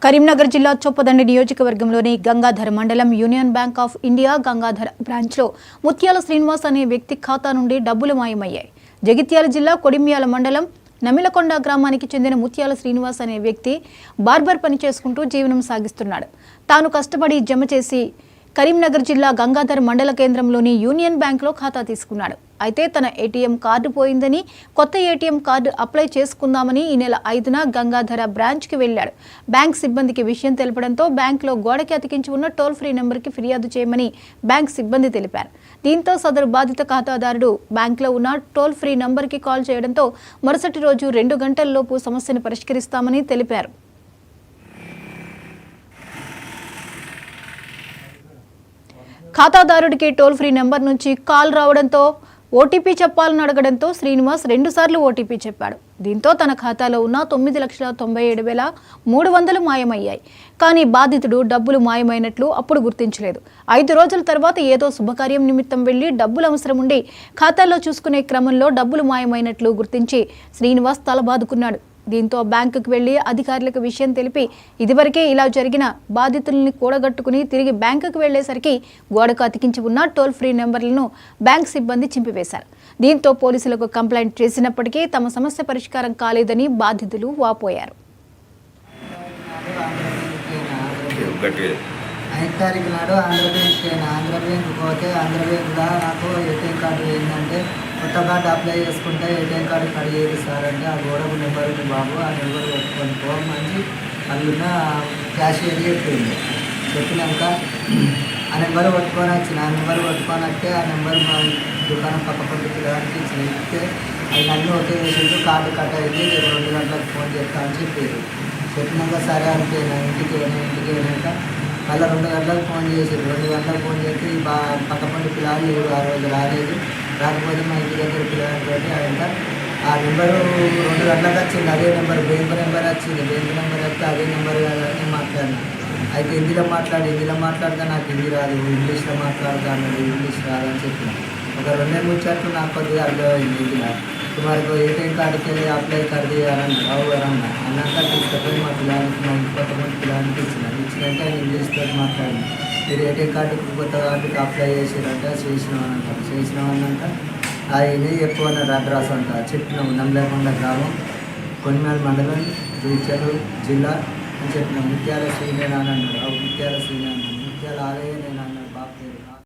కరీంనగర్ జిల్లా చొప్పదండి నియోజకవర్గంలోని గంగాధర మండలం union bank of India Gangadhara బ్రాంచ్లో ముత్యాల శ్రీనివాస్ అనే వ్యక్తి ఖాతా నుండి డబ్బులు మాయమయ్యాయి. జగిత్యాల జిల్లా కొడిమ్యాల మండలం నమిలకొండ గ్రామానికి చెందిన ముత్యాల శ్రీనివాస్ అనే వ్యక్తి బార్బర్ పని చేసుకుంటూ జీవనం సాగిస్తున్నాడు. తాను కష్టపడి జమ చేసి కరీంనగర్ జిల్లా గంగాధర్ మండల కేంద్రంలోని యూనియన్ బ్యాంక్లో ఖాతా తీసుకున్నాడు. అయితే తన ఏటీఎం కార్డు పోయిందని కొత్త ఏటీఎం కార్డు అప్లై చేసుకుందామని ఈ నెల 5న గంగాధర బ్రాంచ్కి వెళ్లాడు. బ్యాంక్ సిబ్బందికి విషయం తెలపడంతో బ్యాంకులో గోడకి అతికించి ఉన్న టోల్ ఫ్రీ నెంబర్కి ఫిర్యాదు చేయమని బ్యాంక్ సిబ్బంది తెలిపారు. దీంతో సదరు బాధిత ఖాతాదారుడు బ్యాంకులో ఉన్న టోల్ ఫ్రీ నంబర్కి కాల్ చేయడంతో మరుసటి రోజు 2 గంటల్లోపు సమస్యను పరిష్కరిస్తామని తెలిపారు. ఖాతాదారుడికి టోల్ ఫ్రీ నెంబర్ నుంచి కాల్ రావడంతో ఓటీపీ చెప్పాలని అడగడంతో శ్రీనివాస్ 2 సార్లు ఓటీపీ చెప్పాడు. దీంతో తన ఖాతాలో ఉన్న 9,97,300 మాయమయ్యాయి. కానీ బాధితుడు డబ్బులు మాయమైనట్లు అప్పుడు గుర్తించలేదు. 5 రోజుల తర్వాత ఏదో శుభకార్యం నిమిత్తం వెళ్లి డబ్బులు అవసరం ఉండి ఖాతాలో చూసుకునే క్రమంలో డబ్బులు మాయమైనట్లు గుర్తించి శ్రీనివాస్ తలబాదుకున్నాడు. దీంతో బ్యాంకుకు వెళ్లి అధికారులకు విషయం తెలిపి ఇదివరకే ఇలా జరిగిన బాధితుల్ని కూడగట్టుకుని తిరిగి బ్యాంకుకు వెళ్లేసరికి గోడకు అతికించి ఉన్న టోల్ ఫ్రీ నెంబర్లను బ్యాంక్ సిబ్బంది చింపివేశారు. దీంతో పోలీసులకు కంప్లైంట్ చేసినప్పటికీ తమ సమస్య పరిష్కారం కాలేదని బాధితులు వాపోయారు. 5 తారీఖు నాడు ఆంధ్ర బ్యాంక్ పోతే ఆంధ్ర బ్యాంక్లో నాకు ఏటీఎం కార్డు ఏంటంటే కొత్త కార్డు అప్లై చేసుకుంటే ఏటీఎం కార్డు కడిగేది సార్ అంటే ఆ గోడకు నెంబర్ ఉంది బాబు, ఆ నెంబర్ పట్టుకొని పోమని అందున్న క్యాషియర్ చెప్పింది. చెప్పినాక ఆ నెంబర్ పట్టుకొని వచ్చిన ఆ నెంబర్ పట్టుకొని వస్తే ఆ నెంబర్ మా దుకాణం పక్క పిల్లడానికి ఇస్తే అది అన్నీ ఓకే చేసిండు. కార్డు కట్ అయింది, 2 గంటలకు ఫోన్ చేస్తా అని చెప్పారు. చెప్పినాక సరే అనిపోయినా ఇంటికి వెళ్ళాక మళ్ళీ 2 గంటలకు ఫోన్ చేశారు. 2 గంటలకు ఫోన్ చేసి పక్కపండి పిల్లలు లేరు, ఆ రోజు రాలేదు. రాకపోతే మా ఇంటి దగ్గర పిల్లలతోటి ఆయన ఆ నెంబరు 2 గంటలకు వచ్చింది. అదే నెంబర్ బ్యాంక్ నెంబర్ వచ్చింది. బ్యాంక్ నెంబర్ వస్తే అదే నెంబర్ కాదని మాట్లాడినా. అయితే హిందీలో మాట్లాడితే నాకు హిందీ రాదు, ఇంగ్లీష్లో మాట్లాడతా అన్నాడు. ఇంగ్లీష్ రాదని చెప్పిన ఒక 2 ముచ్చట్లు నాకు కొద్దిగా అర్థమైంది. హిందీలో तुम्हारे ఏటీఎం కార్డుకి వెళ్ళి అప్లై कर दिया రావు గారన్న అన్నాక తీసుకుపోయి మా పిల్లలకి మా ఇంకొంతమంది పిల్లలకి ఇచ్చినాక ఆయన ఇంగ్లీష్తో మాట్లాడి మీరు ఏటీఎం కార్డుకి కొత్త కార్డుకి అప్లై చేసిరంట చేసినామన్నాక ఆయన ఎక్కువ అడ్రస్ అంట చెప్పినాము. నమ్మలేకుండా గ్రామం కొన్నిమేల మండలం జగిత్యాల జిల్లా అని చెప్పినాం. ముత్యాల శ్రీనేనా అని అన్నాడు. ముత్యాల శ్రీనే అన్నాను. ముత్యాల ఆలయ నేను